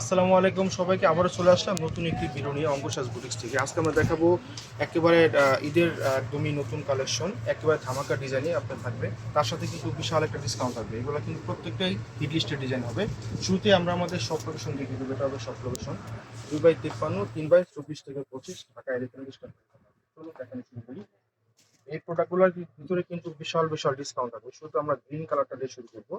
আসসালামু আলাইকুম সবাইকে আবারও চলে আসলাম নতুন একটি ভিডিও নিয়ে অঙ্কুশাস বুটিক্স থেকে। আজকে আমরা দেখাবো একেবারে ঈদের একদমই নতুন কালেকশন, একেবারে ধামাকা ডিজাইনে আপনার থাকবে। তার সাথে কিন্তু বিশাল একটা ডিসকাউন্ট থাকবে। এগুলো কিন্তু প্রত্যেকটাই হিট লিস্টের ডিজাইন হবে। শুরুতে আমরা আমাদের শপ লোকেশন দেখিয়ে দেবো। এটা হবে শপ লোকেশন 2/53, 3/24 থেকে 25, ঢাকা এলিফ্যান্ট স্ট্যান্ড। চলুন দেখানো শুরু করি। এই প্রোডাক্টগুলোর ভিতরে কিন্তু বিশাল বিশাল ডিসকাউন্ট থাকবে। শুধু আমরা গ্রিন কালারটা দিয়ে শুরু করবো।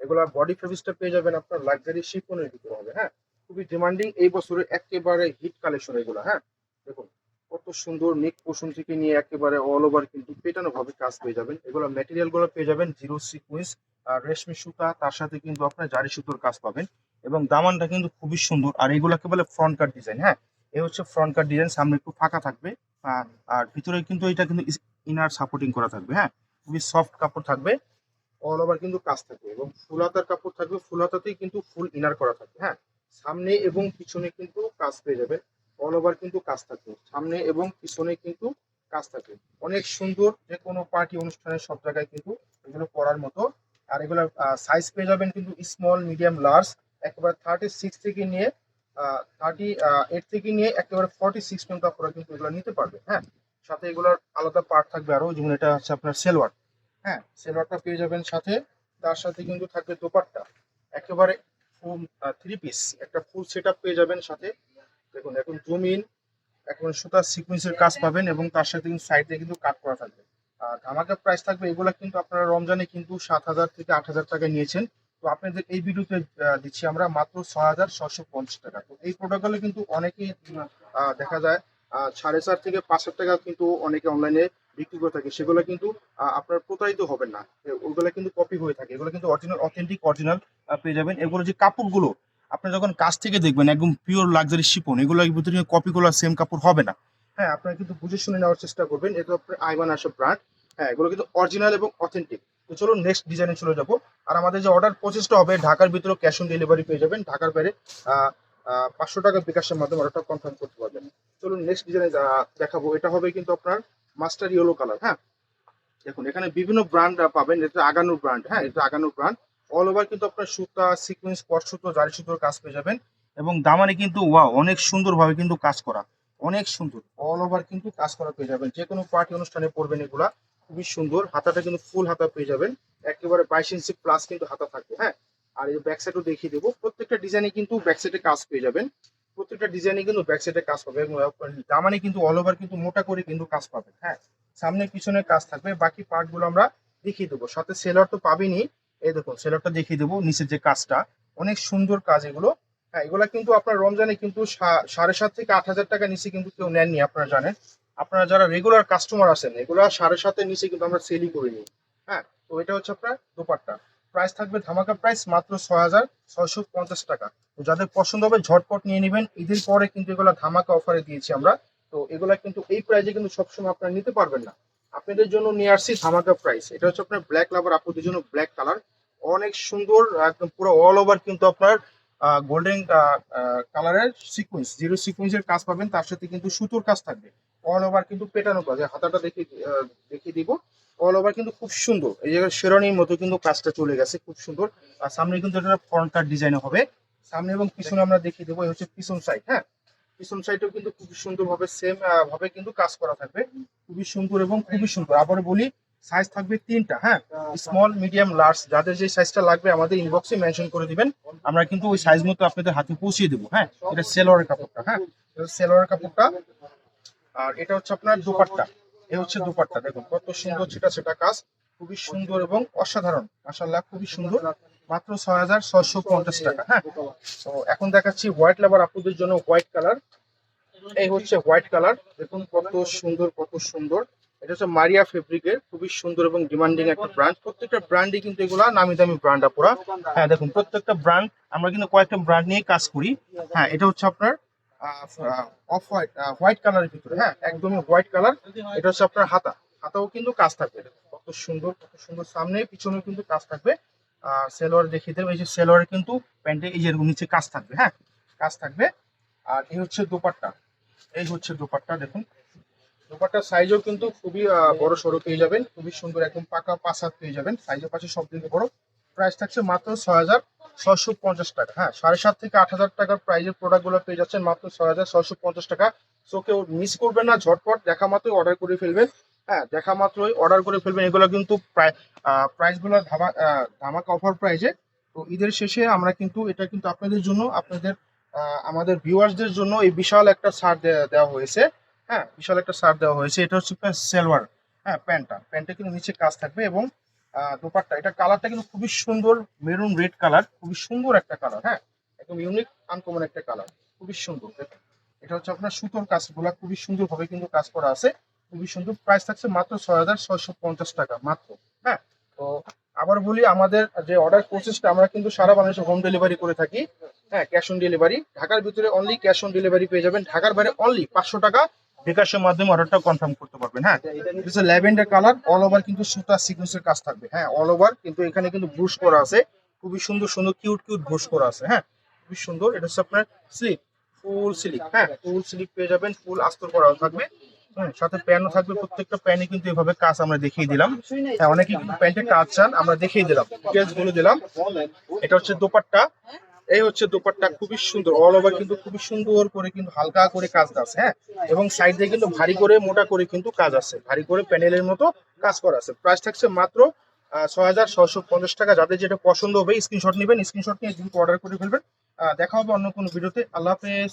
এগুলা বডি ফেব্রিক্সটা পেয়ে যাবেন আপনার লাক্সারি শিফনের ভিতরে হবে। হ্যাঁ, খুবই ডিমান্ডিং এই বছরের একেবারে হিট কালেকশন এগুলো। হ্যাঁ, দেখুন কত সুন্দর নেক পোর্শন থেকে নিয়ে একেবারে অল ওভার কিন্তু পেটানো ভাবে কাজ পেয়ে যাবেন। এগুলো ম্যাটেরিয়াল গুলো পেয়ে যাবেন জিরো সিকুয়েন্স আর রেশমি সুতা, তার সাথে কিন্তু আপনার জারি সুতোর কাজ পাবেন এবং দামানটা কিন্তু খুবই সুন্দর। আর এগুলাকে বলে ফ্রন্ট কাট ডিজাইন। হ্যাঁ, এই হচ্ছে ফ্রন্ট কাট ডিজাইন, সামনে একটু ফাঁকা থাকবে। আর ভিতরে কিন্তু এটা কিন্তু ইনার সাপোর্টিং করা থাকবে। হ্যাঁ, খুবই সফট কাপড় থাকবে, অল ওভার কিন্তু কাজ থাকবে এবং ফুল হাতার কাপড় থাকবে, ফুল হাতাতেই কিন্তু ফুল ইনার করা থাকবে। হ্যাঁ, সামনে এবং পিছনে কিন্তু কাজ পেয়ে যাবে, অল ওভার কিন্তু কাজ থাকবে, সামনে এবং পিছনে কিন্তু কাজ থাকবে। অনেক সুন্দর, যে কোনো পার্টি অনুষ্ঠানে সব জায়গায় কিন্তু এগুলো পরার মতো। আর এগুলো সাইজ পেয়ে যাবেন কিন্তু স্মল, মিডিয়াম, লার্জ, একেবারে 36 থেকে নিয়ে 38 থেকে নিয়ে একেবারে 46 পর্যন্ত আপনারা কিন্তু এগুলো নিতে পারবে। হ্যাঁ, সাথে এগুলোর আলাদা পার্ট থাকবে আরো, যেমন এটা হচ্ছে আপনার সেলওয়ার। হ্যাঁ, সেলরটা পেয়ে যাবেন সাথে। তার সাথে কিন্তু থাকবে দোপাট্টা, একেবারে ফুল 3 পিস একটা ফুল সেটআপ পেয়ে যাবেন সাথে। দেখুন এখন জমিন একেবারে সুতার সিকোয়েন্সের কাজ পাবেন এবং তার সাথে কিন্তু সাইডে কিন্তু কাট করা থাকবে। আর ধামাকা প্রাইস থাকবে। এগুলা কিন্তু আপনারা রমজানে কিন্তু 7,000 থেকে 8,000 টাকায় নিয়েছেন। তো আপনাদের এই ভিডিওতে দিচ্ছি আমরা মাত্র 6,650 টাকা। তো এই প্রোডাক্টগুলো কিন্তু অনেকেই দেখা যায় 4,500 থেকে 5,000 টাকা কিন্তু অনেকে অনলাইনে বিক্রি করে থাকে। সেগুলো কিন্তু আপনার প্রতারিত হবেন না। ওগুলো কিন্তু কপি হয়ে থাকে। এগুলো কিন্তু অরিজিনাল, অথেন্টিক অরিজিনাল পেয়ে যাবেন। এগুলো যে কাপড়গুলো আপনি যখন কাছ থেকে দেখবেন একদম পিওর লাক্সারি শিপন, এগুলোর ভিতরে কপিগুলো সেম কাপড় হবে না। হ্যাঁ, আপনারা কিন্তু বুঝে শুনে নেওয়ার চেষ্টা করবেন। এটা আপনার আইমান আসো ব্র্যান্ড। হ্যাঁ, এগুলো কিন্তু অরিজিনাল এবং অথেন্টিক। তো চলুন নেক্সট ডিজাইনে চলে যাব। আর আমাদের যে অর্ডার প্রসেসটা হবে, ঢাকার ভিতরে ক্যাশ অন ডেলিভারি পেয়ে যাবেন। ঢাকার বাইরে 500 টাকা বিকাশের মাধ্যমে অর্ডারটা কনফার্ম করতে পারবেন। চলুন নেক্সট ডিজাইনে দেখাবো। এটা হবে কিন্তু আপনার মাস্টার ইয়েলো কালার। হ্যাঁ, দেখুন এখানে বিভিন্ন ব্র্যান্ড পাবেন। এটা আগানোর ব্র্যান্ড। হ্যাঁ, এটা আগানোর ব্র্যান্ড। অল ওভার কিন্তু আপনার সুতা, সিকোয়েন্স, কট সুতো, জারি সুতোর কাজ পেয়ে যাবেন এবং দামানে কিন্তু ওয়াও অনেক সুন্দরভাবে কিন্তু কাজ করা, অনেক সুন্দর অল ওভার কিন্তু কাজ করা পেয়ে যাবেন। যে কোনো পার্টি অনুষ্ঠানে পরবেন এগুলা, খুবই সুন্দর। হাতাটা কিন্তু ফুল হাতা পেয়ে যাবেন, একেবারে 22 ইঞ্চি প্লাস কিন্তু হাতা থাকবে। হ্যাঁ, আর এই ব্যাক সাইডও দেখিয়ে দেবো। প্রত্যেকটা ডিজাইনে কিন্তু ব্যাক সাইডে কাজ পেয়ে যাবেন। প্রত্যেকটা ডিজাইনে কিন্তু ব্যাক সাইডে কাজ পাবে এবং দামানে কিন্তু অল ওভার কিন্তু মোটা করে কিন্তু কাজ পাবেন। হ্যাঁ, সামনে পিছনে কাজ থাকবে। বাকি পার্ট গুলো আমরা দেখিয়ে দেবো। সাথে সেলর তো পাবেনই। এই দেখুন সেলরটা দেখিয়ে দেবো, নিচের যে কাজটা অনেক সুন্দর কাজ এগুলো। হ্যাঁ, এগুলা কিন্তু আপনার রমজানে কিন্তু 7,500 থেকে 8,000 টাকা নিচে কিন্তু কেউ নেননি, আপনারা জানেন। আপনারা যারা রেগুলার কাস্টমার আছেন, এগুলা 7,500 নিচে কিন্তু আমরা সেলই করিনি। হ্যাঁ, তো এটা হচ্ছে আপনার দোপাট্টা। প্রাইস থাকবে ধামাকা প্রাইস মাত্র 6,650 টাকা। তো যাদের পছন্দ হবে ঝটপট নিয়ে নেবেন। ঈদের পরে কিন্তু এগুলা ধামাকা অফারে দিয়েছি আমরা। তো এগুলা কিন্তু এই প্রাইসে কিন্তু সবসময় আপনারা নিতে পারবেন না। আপনাদের জন্য নিয়ে আসছি ধামাকা প্রাইস। এটা হচ্ছে আপনার ব্ল্যাক লাভার আপুদের জন্য ব্ল্যাক কালার, অনেক সুন্দর। একদম পুরো অল ওভার কিন্তু আপনার গোল্ডেন কালারের সিকোয়েন্স, জিরো সিকোয়েন্সের কাজ পাবেন। তার সাথে কিন্তু সুতোর কাজ থাকবে, অল ওভার কিন্তু পেটানো কাজ। হাতাটা দেখিয়ে দিব। অল ওভার কিন্তু খুব সুন্দর, এই জায়গায় শেরনির মতো কিন্তু কাজটা চলে গেছে, খুব সুন্দর। আর সামনে কিন্তু এটা ফ্রন্ট কাট ডিজাইন হবে। সামনে এবং পিছনে আমরা দেখিয়ে দেবো। এই হচ্ছে পিছন সাইড। হ্যাঁ, পিছন সাইডেও কিন্তু খুবই সুন্দর ভাবে সেম ভাবে কিন্তু কাজ করা থাকবে, খুবই সুন্দর এবং খুবই সুন্দর। আবার বলি, সাইজ থাকবে 3টা। হ্যাঁ, স্মল, মিডিয়াম, লার্জ, যাদের যে সাইজটা লাগবে আমাদের ইনবক্সে মেনশন করে দিবেন। আমরা কিন্তু ওই সাইজ মতো আপনাদের হাতে পৌঁছিয়ে দেবো। হ্যাঁ, এটা সেলোয়ারের কাপড়টা। হ্যাঁ, এটা সেলোয়ারের কাপড়টা। আর এটা হচ্ছে আপনার দোপাট্টা। এই হচ্ছে দোপাট্টা। দেখুন কত সুন্দর ছেটা ছেটা কাজ, খুবই সুন্দর এবং অসাধারণ, মাশাআল্লাহ খুবই সুন্দর। মাত্র 6,650 টাকা। হ্যাঁ, তো এখন দেখাচ্ছি হোয়াইট লেবার আপুদের জন্য হোয়াইট কালার। এই হচ্ছে হোয়াইট কালার। দেখুন কত সুন্দর, কত সুন্দর। এটা হচ্ছে মারিয়া ফেব্রিকের, খুবই সুন্দর এবং ডিমান্ডিং একটা ব্র্যান্ড। প্রত্যেকটা ব্র্যান্ডই কিন্তু এগুলা নামি দামি ব্র্যান্ড আপুরা। হ্যাঁ, দেখুন প্রত্যেকটা ব্র্যান্ড, আমরা কিন্তু কয়েকটা ব্র্যান্ড নিয়ে কাজ করি। হ্যাঁ, এটা হচ্ছে আপনার অফ হোয়াইট, হোয়াইট কালারের ভিতরে। হ্যাঁ, একদমই হোয়াইট কালার। এটা হচ্ছে আপনার হাতা, হাতাও কিন্তু কাজ থাকবে। দেখুন কত সুন্দর, কত সুন্দর। সামনে পিছনে কিন্তু কাজ থাকবে। সেলোয়ার দেখিয়ে দেবে। এই যে সেলোয়ারে কিন্তু প্যান্টে এই যে নিচে কাজ থাকবে। হ্যাঁ, কাজ থাকবে। আর এই হচ্ছে দোপাট্টা। এই হচ্ছে দোপাট্টা। দেখুন দোপাট্টার সাইজও কিন্তু খুবই বড় সড়ো পেয়ে যাবেন, খুবই সুন্দর, একদম পাকা 5 হাত পেয়ে যাবেন। সাইজের পাশে সব দিকে বড়। প্রাইস থাকছে মাত্র 650 টাকা। হ্যাঁ, 7.5 থেকে 8,000 টাকার প্রাইজের প্রোডাক্টগুলো পেয়ে যাচ্ছেন মাত্র 6,650 টাকা। সো কেউ মিস করবেন না, ঝটপট দেখা মাত্রই অর্ডার করে ফেলবেন। হ্যাঁ, দেখা মাত্রই অর্ডার করে ফেলবেন। এগুলো কিন্তু প্রাইসগুলো ধামাকা অফার প্রাইজে। তো ঈদের শেষে আমরা কিন্তু এটা কিন্তু আপনাদের জন্য, আপনাদের আমাদের ভিউয়ার্সদের জন্য এই বিশাল একটা ছাড় দেওয়া হয়েছে। হ্যাঁ, বিশাল একটা ছাড় দেওয়া হয়েছে। এটা হচ্ছে সালোয়ার। হ্যাঁ, প্যান্টটা কিন্তু নিচে কাজ থাকবে এবং দোপাট্টা, এটা কালারটা কিন্তু খুবই সুন্দর, মেরুন রেড কালার, খুবই সুন্দর একটা কালার। হ্যাঁ, একদম ইউনিক আনকমন একটা কালার, খুবই সুন্দর। দেখুন, এটা হচ্ছে আপনার সুতোর কাজগুলো খুবই সুন্দর ভাবে কিন্তু কাজ করা আছে, খুবই সুন্দর। প্রাইস থাকছে মাত্র 6,650 টাকা মাত্র। হ্যাঁ, তো আবার বলি, আমাদের যে অর্ডার প্রসেসটা, আমরা কিন্তু সারা বাংলাদেশে হোম ডেলিভারি করে থাকি। হ্যাঁ, ক্যাশ অন ডেলিভারি। ঢাকার ভিতরে অনলি ক্যাশ অন ডেলিভারি পেয়ে যাবেন, ঢাকার বাইরে অনলি 500 টাকা বিকাশের মাধ্যমে অর্ডারটা কনফার্ম করতে পারবেন। হ্যাঁ, এটা ল্যাভেন্ডার কালার, অল ওভার কিন্তু সুতা সিকোয়েন্সের কাজ থাকবে। হ্যাঁ, অল ওভার কিন্তু এখানে কিন্তু ব্রুশ করা আছে, খুবই সুন্দর সুন্দর কিউট কিউট ব্রুশ করা আছে। হ্যাঁ, খুবই সুন্দর। এটা হচ্ছে আপনার স্লিপ, ফুল স্লিপ। হ্যাঁ, ফুল স্লিপ পেয়ে যাবেন, ফুল আস্তর করা থাকবে। হ্যাঁ, সাথে প্যানও থাকবে, প্রত্যেকটা প্যানে কিন্তু এভাবে কাজ আমরা দেখিয়ে দিলাম। হ্যাঁ, অনেকে কিন্তু প্যান্টে কাজ চান, আমরা দেখিয়ে দিলাম, ডিটেলস বলে দিলাম। এটা হচ্ছে দোপাট্টা, এই হচ্ছে দোপাট্টা, খুবই সুন্দর, অল ওভার কিন্তু খুবই সুন্দর করে কিন্তু হালকা করে কাজ আছে। হ্যাঁ, এবং সাইড দিয়ে কিন্তু ভারী করে মোটা করে কিন্তু কাজ আছে, ভারী করে প্যানেলের মতো কাজ করা আছে। প্রাইস থাকছে মাত্র 6,650 টাকা। যাদের যেটা পছন্দ হবে স্ক্রিনশট নেবেন, স্ক্রিনশট নিয়ে দ্রুত অর্ডার করে ফেলবেন। দেখা হবে অন্য কোনো ভিডিওতে। আল্লাহ হাফেজ।